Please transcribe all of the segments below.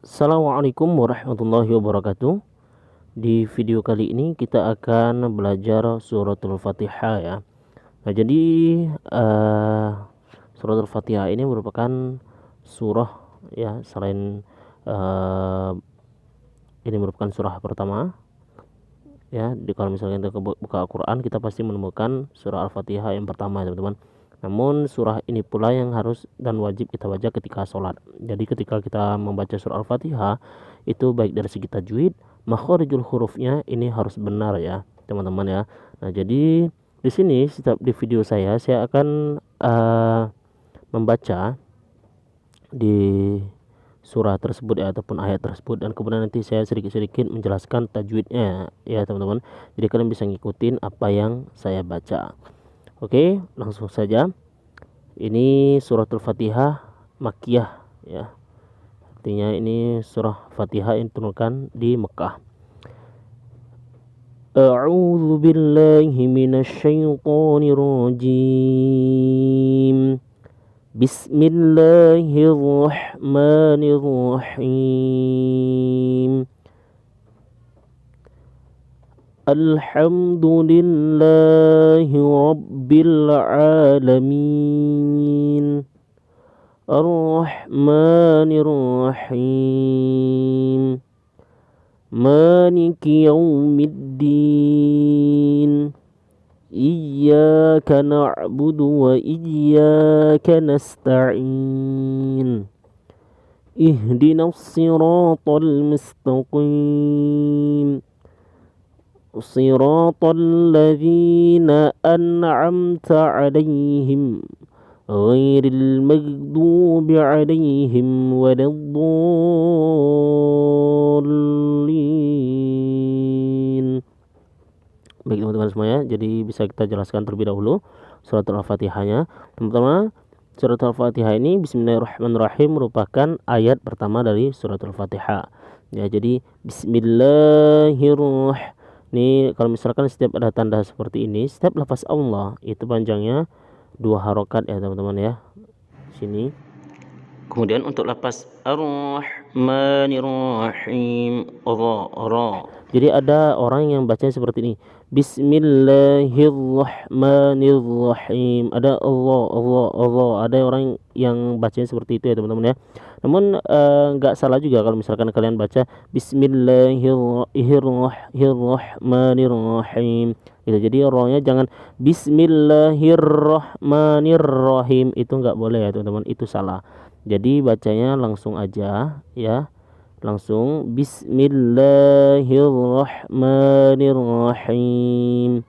Assalamualaikum warahmatullahi wabarakatuh. Di video kali ini kita akan belajar suratul Fatihah ya. Nah, jadi suratul Fatihah ini merupakan surah ya, selain eh, ini merupakan surah pertama ya. Kalau misalnya kita buka Al-Qur'an, kita pasti menemukan surah Al-Fatihah yang pertama ya, teman-teman. Namun surah ini pula yang harus dan wajib kita baca ketika sholat. Jadi ketika kita membaca surah Al-Fatihah, itu baik dari segi tajwid, makharijul hurufnya ini harus benar ya, teman-teman ya. Nah, jadi di sini setiap di video saya akan membaca di surah tersebut ya, ataupun ayat tersebut, dan kemudian nanti saya sedikit-sedikit menjelaskan tajwidnya ya, teman-teman. Jadi kalian bisa ngikutin apa yang saya baca. Oke, langsung saja. Ini suratul Fatihah Makkiyah ya. Artinya ini surah Fatihah yang diturunkan di Mekah. A'udzu billahi minasy syaithanir rajim. Bismillahirrahmanirrahim. Alhamdulillahi rabbil alamin. Ar-Rahmanir Rahim. Maliki yaumiddin. Iyyaka na'budu wa iyyaka nasta'in. Ihdinas siratal mustaqim. Siratal ladzina an'amta 'alaihim ghairil maghdubi 'alaihim waladdallin. Baik teman-teman semuanya, jadi bisa kita jelaskan terlebih dahulu surat Al-Fatihahnya. Teman-teman, surat Al-Fatihah ini Bismillahirrahmanirrahim merupakan ayat pertama dari surat Al-Fatihah. Ya, jadi Bismillahirrahmanirrahim. Ini kalau misalkan setiap ada tanda seperti ini, setiap lafaz Allah itu panjangnya 2 harokat ya, teman-teman ya. Sini. Kemudian untuk lafaz Ar-Rahmanir-Rahim, ra. Jadi ada orang yang bacanya seperti ini. Bismillahirrahmanirrahim. Ada Allah. Ada orang yang bacanya seperti itu ya, teman-teman ya. Namun enggak salah juga kalau misalkan kalian baca Bismillahirrahmanirrahim. Gitu. Jadi rohnya jangan Bismillahirrahmanirrahim. Itu enggak boleh ya, teman-teman. Itu salah. Jadi bacanya langsung aja ya. Langsung Bismillahirrahmanirrahim.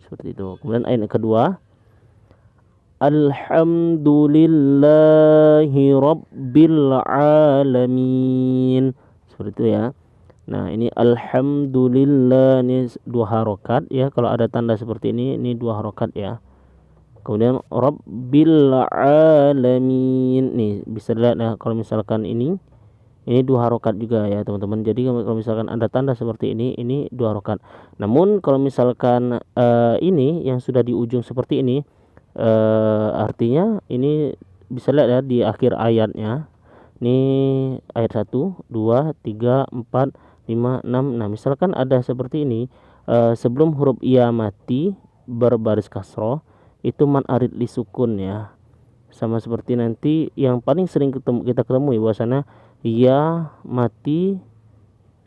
Seperti itu. Kemudian ayat kedua, Alhamdulillahi rabbil alamin. Seperti itu ya. Nah, ini alhamdulillah, ini 2 harokat ya. Kalau ada tanda seperti ini 2 harokat ya. Kemudian rabbil alamin. Nih bisa dilihat ya, kalau misalkan ini 2 harokat juga ya, teman-teman. Jadi kalau misalkan ada tanda seperti ini 2 harokat. Namun kalau misalkan ini yang sudah di ujung seperti ini, artinya ini bisa lihat ya di akhir ayatnya. Ini ayat 1, 2, 3, 4, 5, 6. Nah, misalkan ada seperti ini, sebelum huruf iya mati berbaris kasroh, itu man arid li sukun ya. Sama seperti nanti yang paling sering kita ketemu ya, bahwasanya ya mati,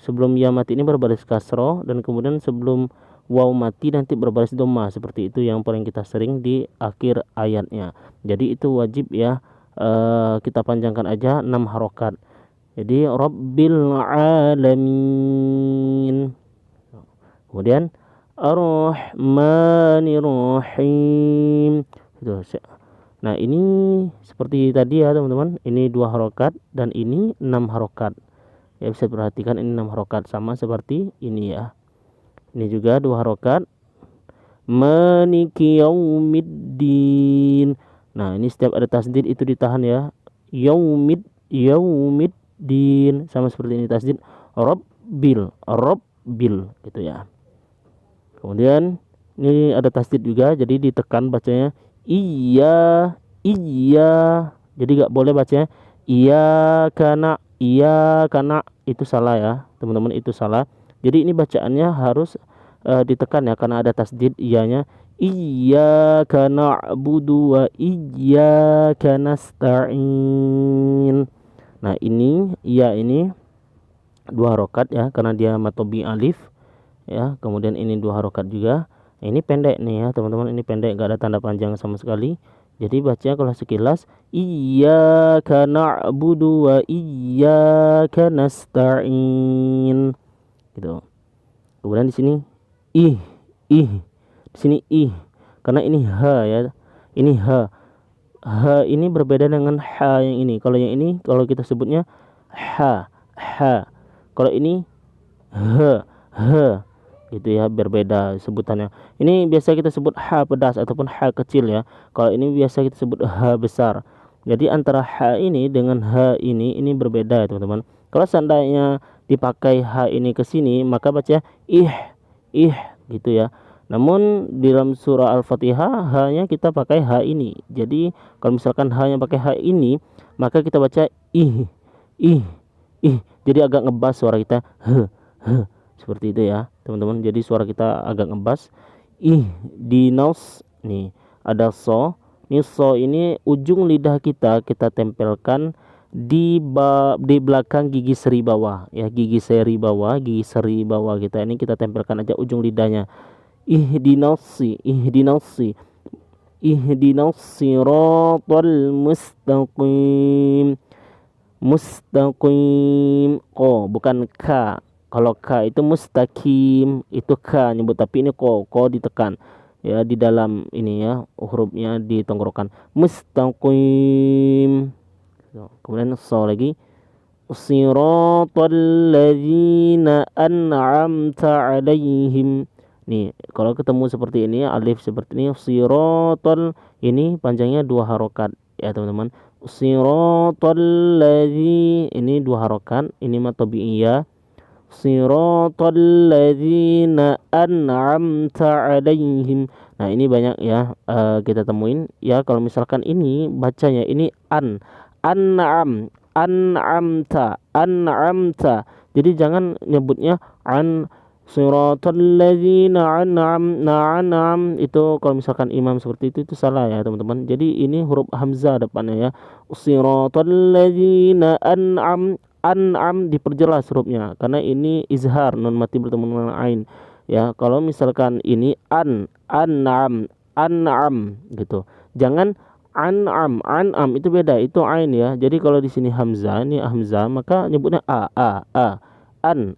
sebelum ya mati ini berbaris kasroh, dan kemudian sebelum waw mati nanti berbaris dhamma. Seperti itu yang paling kita sering di akhir ayatnya. Jadi itu wajib ya, kita panjangkan aja 6 harokat. Jadi rabbil alamin. Kemudian Ar-Rahmanir-Rahim. Nah, ini seperti tadi ya, teman-teman. Ini 2 harokat dan ini 6 harokat. Ya, bisa perhatikan ini 6 harokat sama seperti ini ya. Ini juga 2 harokat. Maliki yaumiddin. Nah, ini setiap ada tasdid itu ditahan ya. Yaumiddin sama seperti ini tasdid. Rabbil gitu ya. Kemudian ini ada tasdid juga, jadi ditekan bacanya iya. Jadi gak boleh bacanya iya karena itu salah ya teman-teman, itu salah. Jadi ini bacaannya harus ditekan ya karena ada tasdid iyanya. Iyyaka na'budu wa iyyaka nasta'in. Nah ini iya ini dua harokat ya karena dia matobi alif ya, kemudian ini dua harokat juga. Nah, ini pendek nih ya teman-teman, ini pendek gak ada tanda panjang sama sekali. Jadi baca kalau sekilas iyyaka na'budu wa iyyaka nasta'in gitu. Kemudian di sini ih ih, di sini ih karena ini ha ya, ini ha. Ha ini berbeda dengan ha yang ini. Kalau yang ini kalau kita sebutnya ha ha, kalau ini he he gitu ya, berbeda sebutannya. Ini biasa kita sebut ha pedas ataupun ha kecil ya. Kalau ini biasa kita sebut ha besar. Jadi antara ha ini dengan ha ini berbeda ya teman-teman. Kalau seandainya dipakai ha ini ke sini maka baca ih gitu ya. Namun di dalam surah Al-Fatihah hanya kita pakai ha ini. Jadi kalau misalkan hanya pakai ha ini maka kita baca ih ih ih. Jadi agak ngebas suara kita he seperti itu ya teman-teman. Jadi suara kita agak ngebas. Ihdinas nih ada so. Nih so ini ujung lidah kita tempelkan di belakang gigi seri bawah ya, gigi seri bawah kita ini kita tempelkan aja ujung lidahnya. Ihdinasi ihdinas siratal mustaqim oh bukan ka. Kalau ka itu mustaqim itu ka nyebut, tapi ini ko ditekan ya di dalam ini ya, hurufnya di tenggorokan mustaqim. Kemudian so lagi siratal ladzina an'amta alaihim. Nih kalau ketemu seperti ini alif seperti ini siratal, ini panjangnya dua harokat ya teman-teman. Siratal ladzi ini dua harokat, ini mah tabi'iyah. Siratal ladzina an'amta alaihim. Nah ini banyak ya kita temuin ya. Kalau misalkan ini bacanya ini an'amta. Jadi jangan nyebutnya siratal ladzina an'am itu kalau misalkan imam seperti itu salah ya teman-teman. Jadi ini huruf hamzah depannya ya. Siratal ladzina an'am diperjelas hurufnya karena ini izhar nun mati bertemu dengan ain ya. Kalau misalkan ini an'am gitu. Jangan an'am itu beda, itu ain ya. Jadi kalau di sini hamzah, ini hamzah maka nyebutnya a an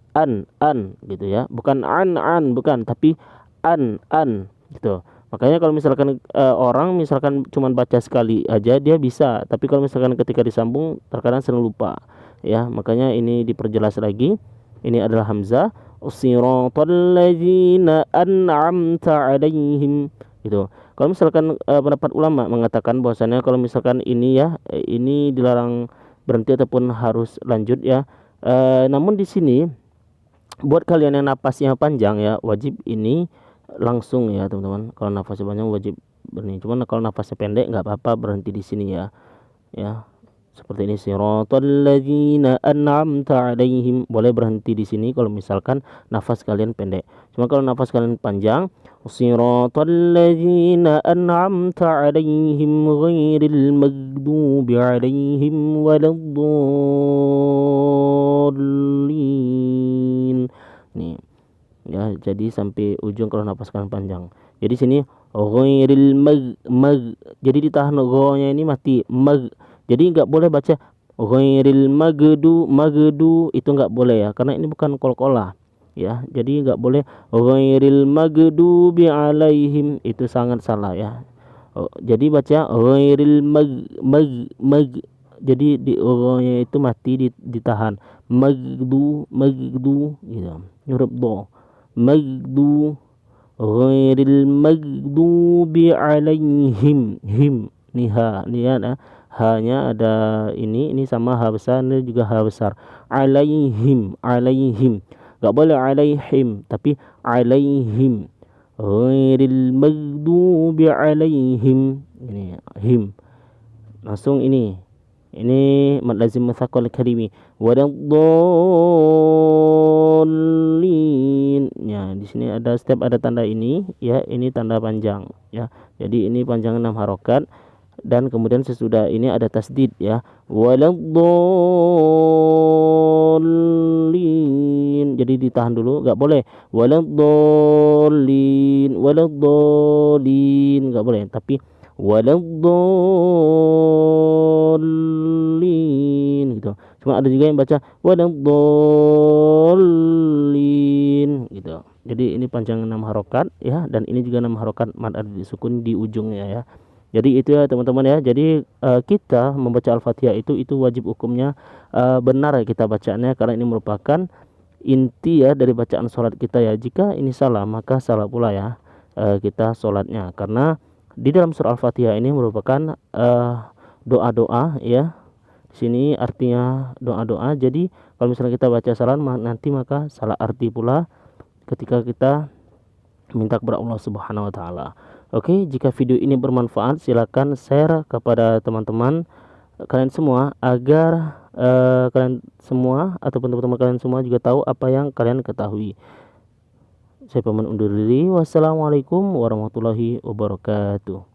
gitu ya, bukan bukan, tapi an gitu. Makanya kalau misalkan orang misalkan cuman baca sekali aja dia bisa, tapi kalau misalkan ketika disambung terkadang sering lupa ya. Makanya ini diperjelas lagi, ini adalah hamzah siratal ladzina an'amta alaihim gitu. Kalau misalkan pendapat ulama mengatakan bahwasannya kalau misalkan ini ya ini dilarang berhenti ataupun harus lanjut ya. Namun di sini buat kalian yang napasnya panjang ya wajib ini langsung ya teman-teman. Kalau nafasnya panjang wajib berhenti. Cuman kalau nafasnya pendek nggak apa-apa berhenti di sini ya. Ya seperti ini siratal ladzina an'amta alaihim, boleh berhenti di sini kalau misalkan nafas kalian pendek. Cuma kalau nafas kalian panjang siratal ladzina an'amta alaihim ghairil maghdubi alaihim waladdallin. Nih ya, jadi sampai ujung kalau nafas kalian panjang. Jadi sini ghairil jadi ditahan go-nya ini mati jadi nggak boleh baca ghairil magdu itu nggak boleh ya karena ini bukan qalqalah ya. Jadi nggak boleh ghairil maghdubi alaihim, itu sangat salah ya. Jadi baca ghairil jadi di nya itu mati ditahan magdu gitu, huruf do magdu ghairil maghdubi alaihim niha hanya ada ini sama ha besar, ini juga ha besar. Alaihim nggak boleh alaihim tapi alaihim ghairil maghdubi alaihim, ini him langsung ini Ini mad lazim mutsaqal kalimi. Waladdallin. Ya, di sini ada setiap ada tanda ini ya, ini tanda panjang ya. Jadi ini panjang 6 harokat dan kemudian sesudah ini ada tasdid ya. Waladdallin. Jadi ditahan dulu, enggak boleh waladdallin, waladdallin, enggak boleh, tapi waladdallin gitu. Cuma ada juga yang baca waladdallin gitu. Jadi ini panjang 6 harokat ya, dan ini juga 6 harokat mad sukun di ujungnya ya. Jadi itu ya teman-teman ya. Jadi kita membaca Al-Fatihah itu wajib hukumnya benar ya kita bacaannya, karena ini merupakan inti ya dari bacaan sholat kita ya. Jika ini salah maka salah pula ya kita sholatnya, karena di dalam surah Al-Fatihah ini merupakan doa-doa ya. Di sini artinya doa-doa. Jadi kalau misalnya kita baca salah nanti maka salah arti pula ketika kita minta kepada Allah Subhanahu wa taala. Oke, jika video ini bermanfaat silakan share kepada teman-teman kalian semua agar kalian semua ataupun teman-teman kalian semua juga tahu apa yang kalian ketahui. Saya pamit undur diri. Wassalamualaikum warahmatullahi wabarakatuh.